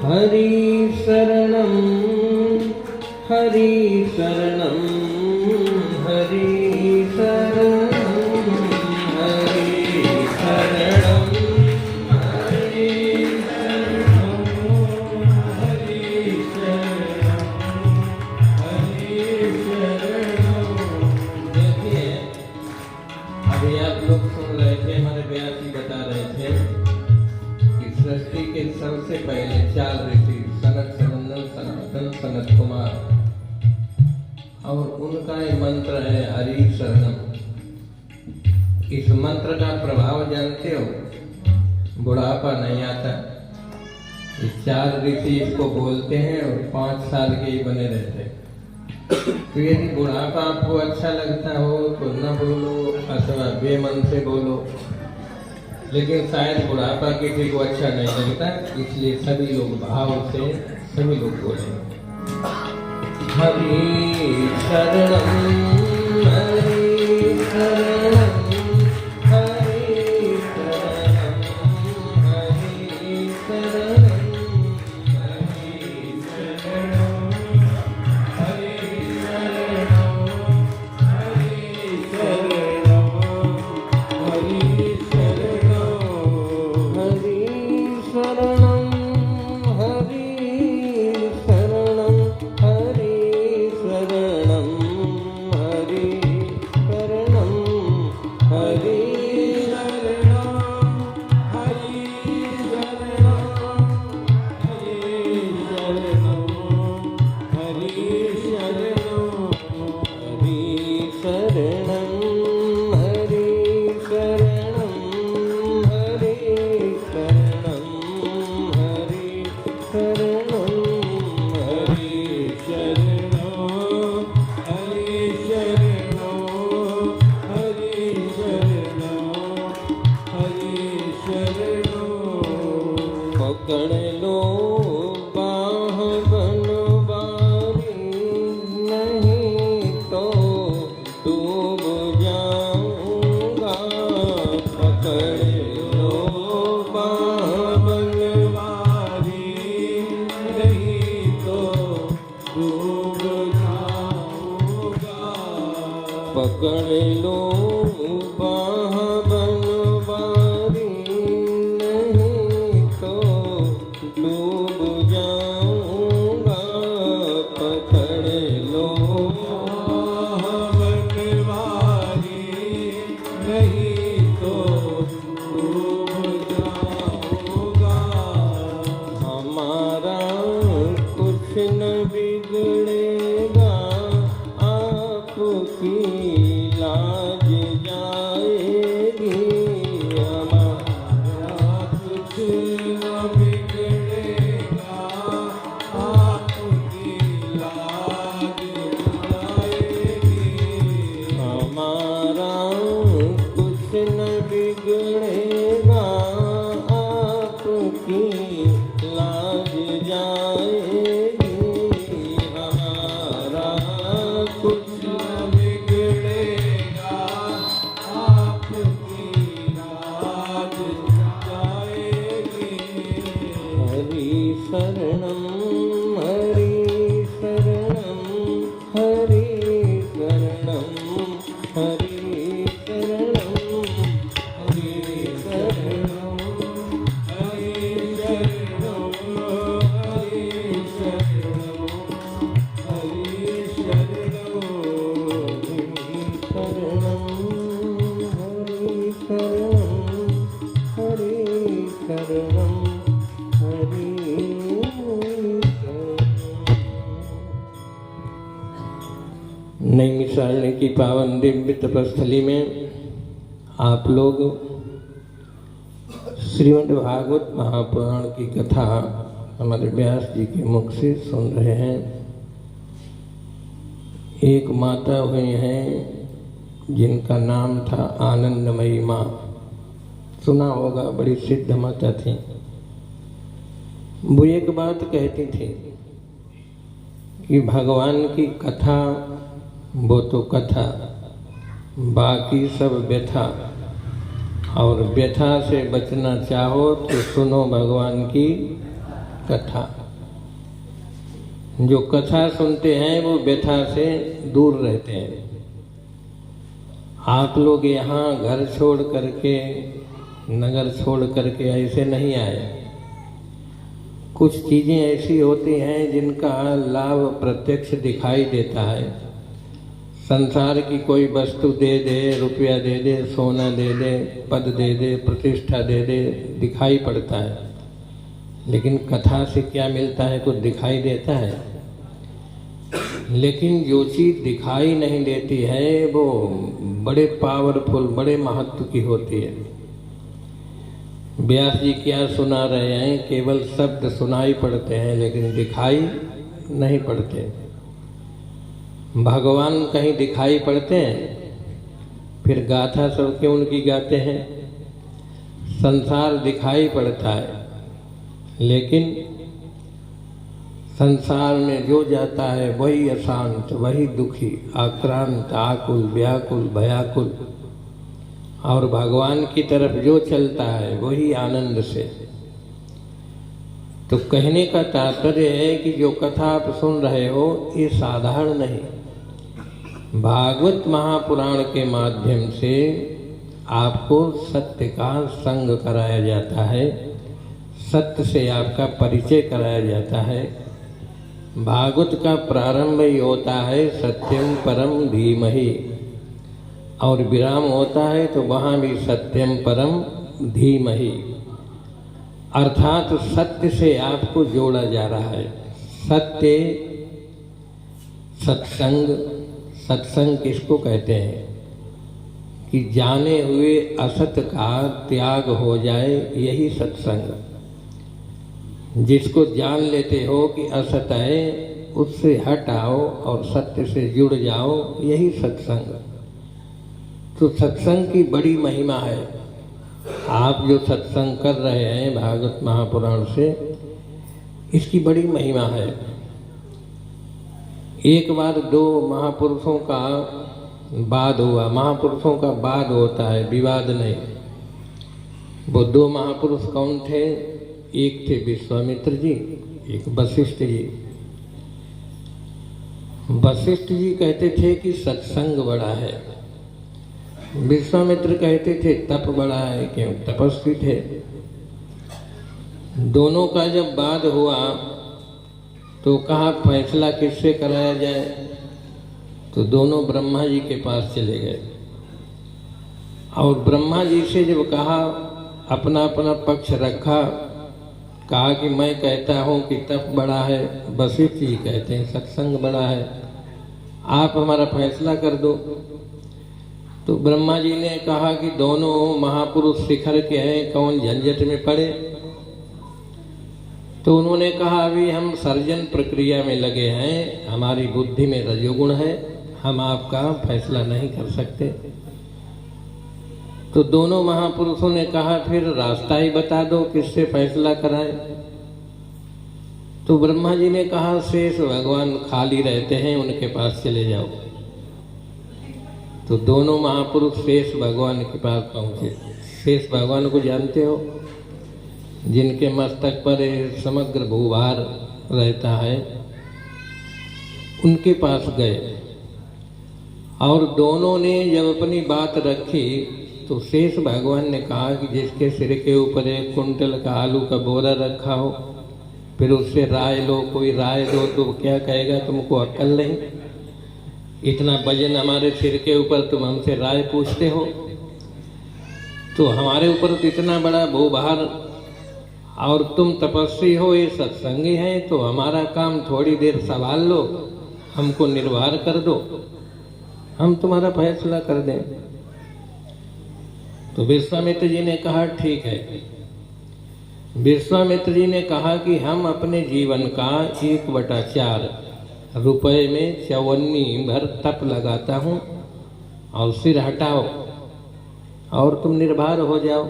हरि शरणं हरि शरणं हरि शरणं हरि शरणं हरि शरणं हरि शरणं। देखिए, अभी आप लोग सुन रहे थे, हमारे व्यासी बता रहे थे सृष्टि के सबसे पहले 4 ऋषि सनत, सनंदन, सनातन, सनत कुमार, और उनका ये मंत्र है हरि शरणम। इस मंत्र का प्रभाव जानते हो? बुढ़ापा नहीं आता। ये 4 ऋषि इसको बोलते हैं और 5 साल के ही बने रहते हैं। तो यदि बुढ़ापा आपको अच्छा लगता हो तो न बोलो अथवा बेमन से बोलो, लेकिन शायद बुढ़ापा किसी को अच्छा नहीं लगता, इसलिए सभी लोग भाव से सभी लोग बोले हरि शरणं हरि शरणं हरि शरणं हरि शरणं हरि शरणं हरि पकड़ लो बाह बनवारी, नहीं तो डूब जाऊंगा। पकड़ लो बाह बनवारी, नहीं तो डूब जाऊंगा। हमारा कुछ न बिगड़ेगा, आपकी लाज जाएगी। हमारा कुछ न बिगड़ेगा, आपकी लाज जाएगी। हमारा कुछ न बिगड़ेगा, आपकी लाज जाएगी। हमारा कुछ शरणं हरि शरणं हरि शरणं हरि शरणं हरि शरणं हरि शरणं हरि शरणं हरि शरणं हरि शरणं नैमिषारण्य की पावन दिव्य तपस्थली में आप लोग श्रीमद् भागवत महापुराण की कथा हमारे व्यास जी के मुख से सुन रहे हैं। एक माता हुई हैं जिनका नाम था आनंदमयी माँ। सुना होगा, बड़ी सिद्ध माता थी। वो एक बात कहती थी कि भगवान की कथा वो तो कथा, बाकी सब व्यथा। और व्यथा से बचना चाहो तो सुनो भगवान की कथा। जो कथा सुनते हैं वो व्यथा से दूर रहते हैं। आप लोग यहाँ घर छोड़ करके, नगर छोड़ करके ऐसे नहीं आए। कुछ चीज़ें ऐसी होती हैं जिनका लाभ प्रत्यक्ष दिखाई देता है। संसार की कोई वस्तु दे दे, रुपया दे दे, सोना दे दे, पद दे दे, प्रतिष्ठा दे दे, दिखाई पड़ता है। लेकिन कथा से क्या मिलता है? कुछ दिखाई देता है। लेकिन जो चीज़ दिखाई नहीं देती है वो बड़े पावरफुल, बड़े महत्व की होती है। व्यास जी क्या सुना रहे हैं? केवल शब्द सुनाई पड़ते हैं लेकिन दिखाई नहीं पड़ते। भगवान कहीं दिखाई पड़ते हैं? फिर गाथा सब क्यों उनकी गाते हैं? संसार दिखाई पड़ता है लेकिन संसार में जो जाता है वही अशांत, वही दुखी, आक्रांत, आकुल, व्याकुल, भयाकुल। और भगवान की तरफ जो चलता है वही आनंद से। तो कहने का तात्पर्य है कि जो कथा आप सुन रहे हो ये साधारण नहीं। भागवत महापुराण के माध्यम से आपको सत्य का संग कराया जाता है, सत्य से आपका परिचय कराया जाता है। भागवत का प्रारंभ ही होता है सत्यम परम धीमहि, और विराम होता है तो वहाँ भी सत्यम परम धीमहि, अर्थात सत्य से आपको जोड़ा जा रहा है। सत्य, सत्संग। सत्संग किसको कहते हैं? कि जाने हुए असत का त्याग हो जाए, यही सत्संग। जिसको जान लेते हो कि असत है उससे हट आओ और सत्य से जुड़ जाओ, यही सत्संग। तो सत्संग की बड़ी महिमा है। आप जो सत्संग कर रहे हैं भागवत महापुराण से, इसकी बड़ी महिमा है। एक बार दो महापुरुषों का वाद हुआ। महापुरुषों का वाद होता है, विवाद नहीं। वो दो महापुरुष कौन थे? एक थे विश्वामित्र जी, एक वशिष्ठ जी। वशिष्ठ जी कहते थे कि सत्संग बड़ा है, विश्वामित्र कहते थे तप बड़ा है, क्यों तपस्वी थे। दोनों का जब वाद हुआ तो कहा फैसला किससे कराया जाए? तो दोनों ब्रह्मा जी के पास चले गए और ब्रह्मा जी से जब कहा, अपना अपना पक्ष रखा, कहा कि मैं कहता हूँ कि तप बड़ा है, वशिष्ठ जी कहते हैं सत्संग बड़ा है, आप हमारा फैसला कर दो। तो ब्रह्मा जी ने कहा कि दोनों महापुरुष शिखर के हैं, कौन झंझट में पड़े। तो उन्होंने कहा अभी हम सर्जन प्रक्रिया में लगे हैं, हमारी बुद्धि में रजोगुण है, हम आपका फैसला नहीं कर सकते। तो दोनों महापुरुषों ने कहा फिर रास्ता ही बता दो, किससे फैसला कराएं। तो ब्रह्मा जी ने कहा शेष भगवान खाली रहते हैं, उनके पास चले जाओ। तो दोनों महापुरुष शेष भगवान के पास पहुँचे। शेष भगवान को जानते हो, जिनके मस्तक पर समग्र भूभार रहता है, उनके पास गए और दोनों ने जब अपनी बात रखी तो शेष भगवान ने कहा कि जिसके सिर के ऊपर एक कुंटल का आलू का बोरा रखा हो, फिर उससे राय लो, कोई राय दो तो क्या कहेगा तुमको अक्ल नहीं? इतना वजन हमारे सिर के ऊपर, तुम हमसे राय पूछते हो? तो हमारे ऊपर तो इतना बड़ा भूभार और तुम तपस्वी हो, ये सत्संगी हैं, तो हमारा काम थोड़ी देर संभाल लो, हमको निर्वार कर दो, हम तुम्हारा फैसला कर दें। तो विश्वामित्र जी ने कहा ठीक है। विश्वामित्र जी ने कहा कि हम अपने जीवन का 1/4 रुपए में चवन्नी भर तप लगाता हूँ और सिर हटाओ और तुम निर्भर हो जाओ।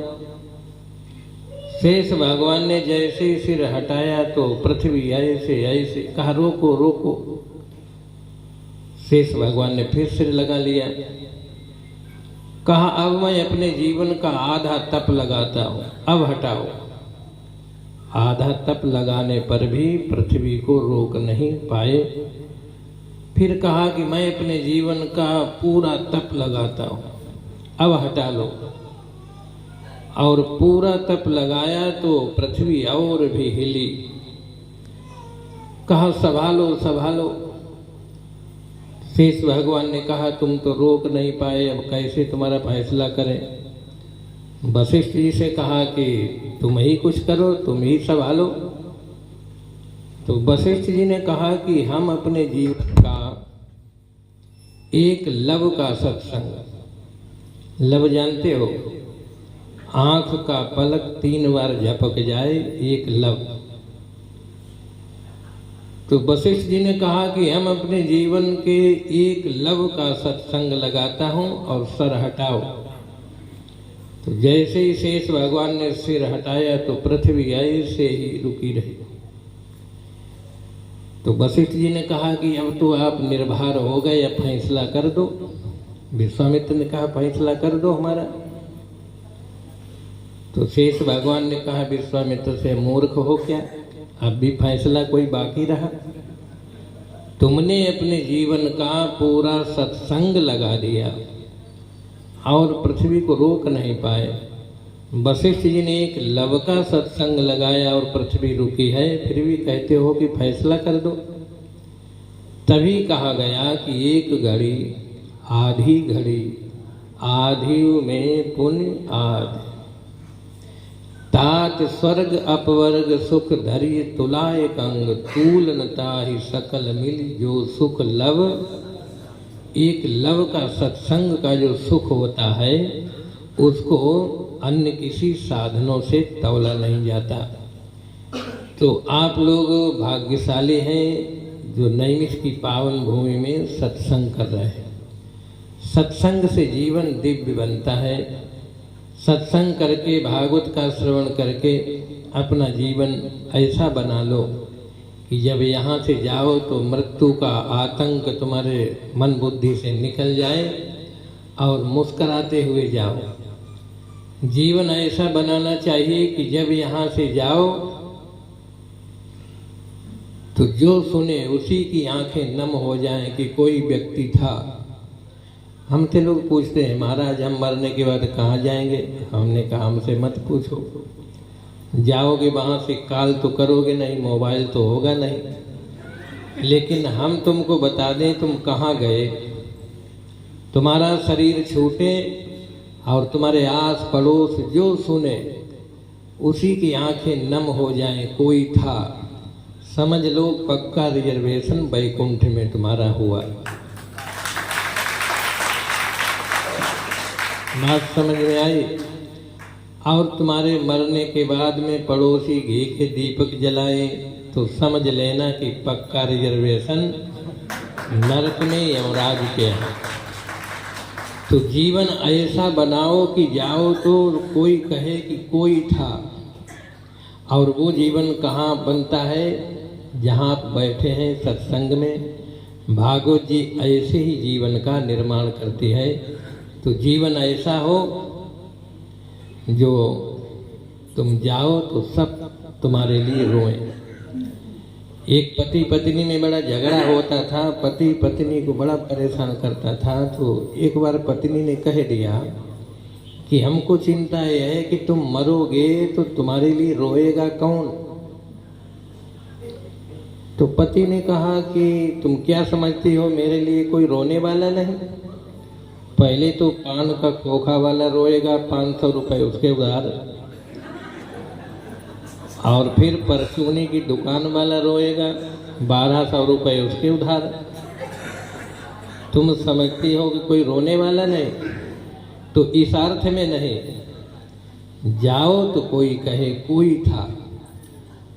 शेष भगवान ने जैसे ही सिर हटाया तो पृथ्वी ऐसे ऐसे कहा रोको रोको। शेष भगवान ने फिर सिर लगा लिया। कहा अब मैं अपने जीवन का आधा तप लगाता हूँ, अब हटाओ। आधा तप लगाने पर भी पृथ्वी को रोक नहीं पाए। फिर कहा कि मैं अपने जीवन का पूरा तप लगाता हूँ, अब हटा लो। और पूरा तप लगाया तो पृथ्वी और भी हिली। कहा संभालो संभालो। शेष भगवान ने कहा तुम तो रोक नहीं पाए, अब कैसे तुम्हारा फैसला करें। वशिष्ठ जी से कहा कि तुम ही कुछ करो, तुम ही संभालो। तो वशिष्ठ जी ने कहा कि हम अपने जीवन का एक लव का सत्संग, लव जानते हो, आंख का पलक 3 बार झपक जाए, एक लव। तो वशिष्ठ जी ने कहा कि हम अपने जीवन के एक लव का सत्संग लगाता हूं और सर हटाओ। तो जैसे ही शेष भगवान ने सिर हटाया तो पृथ्वी ऐसे ही रुकी रही। तो वशिष्ठ जी ने कहा कि अब तो आप निर्भर हो गए, अब फैसला कर दो। विश्वामित्र ने कहा फैसला कर दो हमारा। तो शेष भगवान ने कहा विश्वामित्र से मूर्ख हो क्या, अब भी फैसला कोई बाकी रहा? तुमने अपने जीवन का पूरा सत्संग लगा दिया और पृथ्वी को रोक नहीं पाए। वशिष्ठ जी ने एक लव का सत्संग लगाया और पृथ्वी रुकी है, फिर भी कहते हो कि फैसला कर दो। तभी कहा गया कि एक घड़ी आधी घड़ी, आधी में पुण्य आधि। तात स्वर्ग अपवर्ग सुख धरि तुलाय कंग, तूल न ताहि सकल मिल जो सुख लव। एक लव का सत्संग का जो सुख होता है उसको अन्य किसी साधनों से तौला नहीं जाता। तो आप लोग भाग्यशाली हैं जो नैमिष की पावन भूमि में सत्संग कर रहे हैं। सत्संग से जीवन दिव्य बनता है। सत्संग करके, भागवत का श्रवण करके अपना जीवन ऐसा बना लो कि जब यहाँ से जाओ तो मृत्यु का आतंक तुम्हारे मन बुद्धि से निकल जाए और मुस्कुराते हुए जाओ। जीवन ऐसा बनाना चाहिए कि जब यहाँ से जाओ तो जो सुने उसी की आंखें नम हो जाएं कि कोई व्यक्ति था। हमसे लोग पूछते हैं महाराज हम मरने के बाद कहाँ जाएंगे? हमने कहा हमसे मत पूछो, जाओगे वहाँ से कॉल तो करोगे नहीं, मोबाइल तो होगा नहीं, लेकिन हम तुमको बता दें तुम कहाँ गए। तुम्हारा शरीर छूटे और तुम्हारे आस पड़ोस जो सुने उसी की आंखें नम हो जाएं, कोई था, समझ लो पक्का रिजर्वेशन वैकुंठ में तुम्हारा हुआ। बात समझ में आई? और तुम्हारे मरने के बाद में पड़ोसी घी के दीपक जलाए तो समझ लेना कि पक्का रिजर्वेशन नरक में यमराज के है। तो जीवन ऐसा बनाओ कि जाओ तो कोई कहे कि कोई था। और वो जीवन कहाँ बनता है? जहाँ आप बैठे हैं सत्संग में। भागवत जी ऐसे ही जीवन का निर्माण करती है। तो जीवन ऐसा हो जो तुम जाओ तो सब तुम्हारे लिए रोएं। एक पति पत्नी में बड़ा झगड़ा होता था, पति पत्नी को बड़ा परेशान करता था। तो एक बार पत्नी ने कह दिया कि हमको चिंता यह है कि तुम मरोगे तो तुम्हारे लिए रोएगा कौन? तो पति ने कहा कि तुम क्या समझती हो मेरे लिए कोई रोने वाला नहीं? पहले तो पान का खोखा वाला रोएगा 500 रुपए उसके उधार, और फिर परचूनी की दुकान वाला रोएगा 1200 रुपए उसके उधार। तुम समझती हो कि कोई रोने वाला नहीं? तो इस अर्थ में नहीं, जाओ तो कोई कहे कोई था।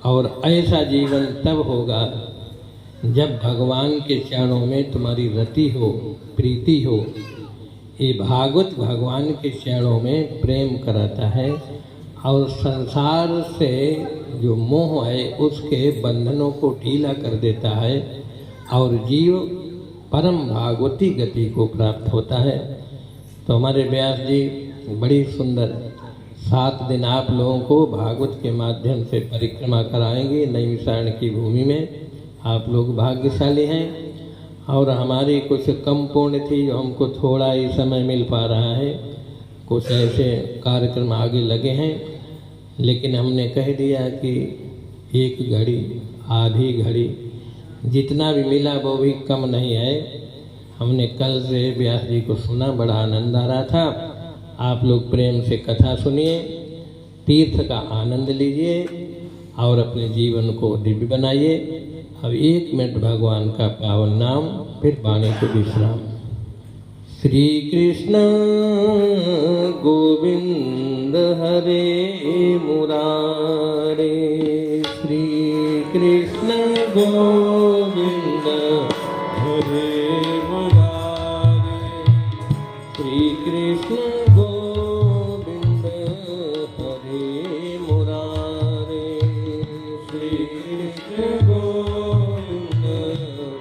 और ऐसा जीवन तब होगा जब भगवान के चरणों में तुम्हारी रति हो, प्रीति हो। ये भागवत भगवान के चरणों में प्रेम कराता है और संसार से जो मोह है उसके बंधनों को ढीला कर देता है और जीव परम भागवती गति को प्राप्त होता है। तो हमारे व्यास जी बड़ी सुंदर 7 दिन आप लोगों को भागवत के माध्यम से परिक्रमा कराएंगे नैमिषारण्य की भूमि में। आप लोग भाग्यशाली हैं और हमारी कुछ कम पुण्य थी, हमको थोड़ा ही समय मिल पा रहा है, कुछ ऐसे कार्यक्रम आगे लगे हैं, लेकिन हमने कह दिया कि एक घड़ी आधी घड़ी जितना भी मिला वो भी कम नहीं है। हमने कल से व्यास जी को सुना, बड़ा आनंद आ रहा था। आप लोग प्रेम से कथा सुनिए, तीर्थ का आनंद लीजिए और अपने जीवन को दिव्य बनाइए। अब 1 मिनट भगवान का पावन नाम, फिर वाणी को विश्राम। श्री कृष्ण गोविंद हरे मुरारे, श्री कृष्ण गोविंद हरे मुरारे, श्री कृष्ण गोविंद हरे मुरारे, श्री कृष्ण गोविंद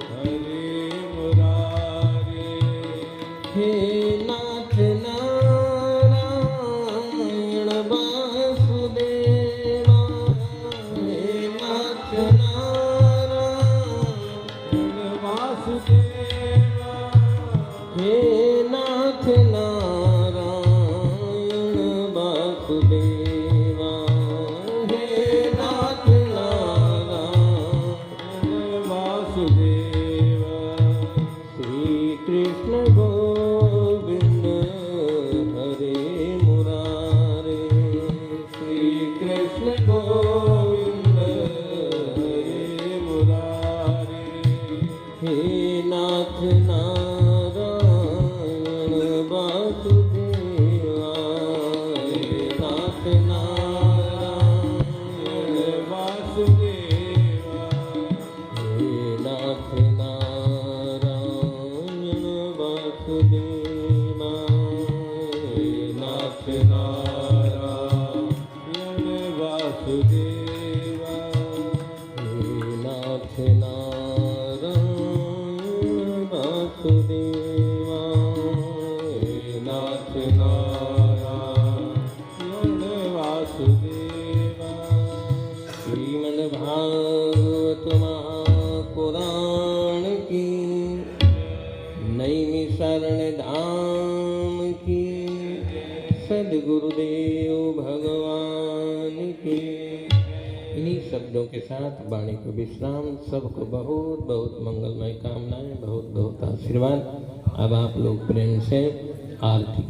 हरे मुरारे। हे नाथ नारायण वासुदेवा, हे नाथ नारायण वासुदेवा, हे नाथ नारायण वासुदेवा, हे नाथ नारायण वासुदेवा। श्री कृष्ण गोविंद हरे मुरारे, श्री कृष्ण गोविंद हरे मुरारे। हे नाथ नारायण वासुदेवा, हे नाथ नारायण वासुदेवा, हे नाथ नारायण वासुदेवा, हे नाथ नारायण वासुदेवा, हे नाथ नारायण वासुदेवा, हे नाथ नारायण वासुदेवा। श्रीमद् भागवत महापुराण की, नैमिषारण्य धाम की, सद्गुरुदेव भगवान की। इन्हीं शब्दों के साथ वाणी को विश्राम। सबको बहुत बहुत मंगलमय कामनाएं, बहुत बहुत आशीर्वाद। अब आप लोग प्रेम से आरती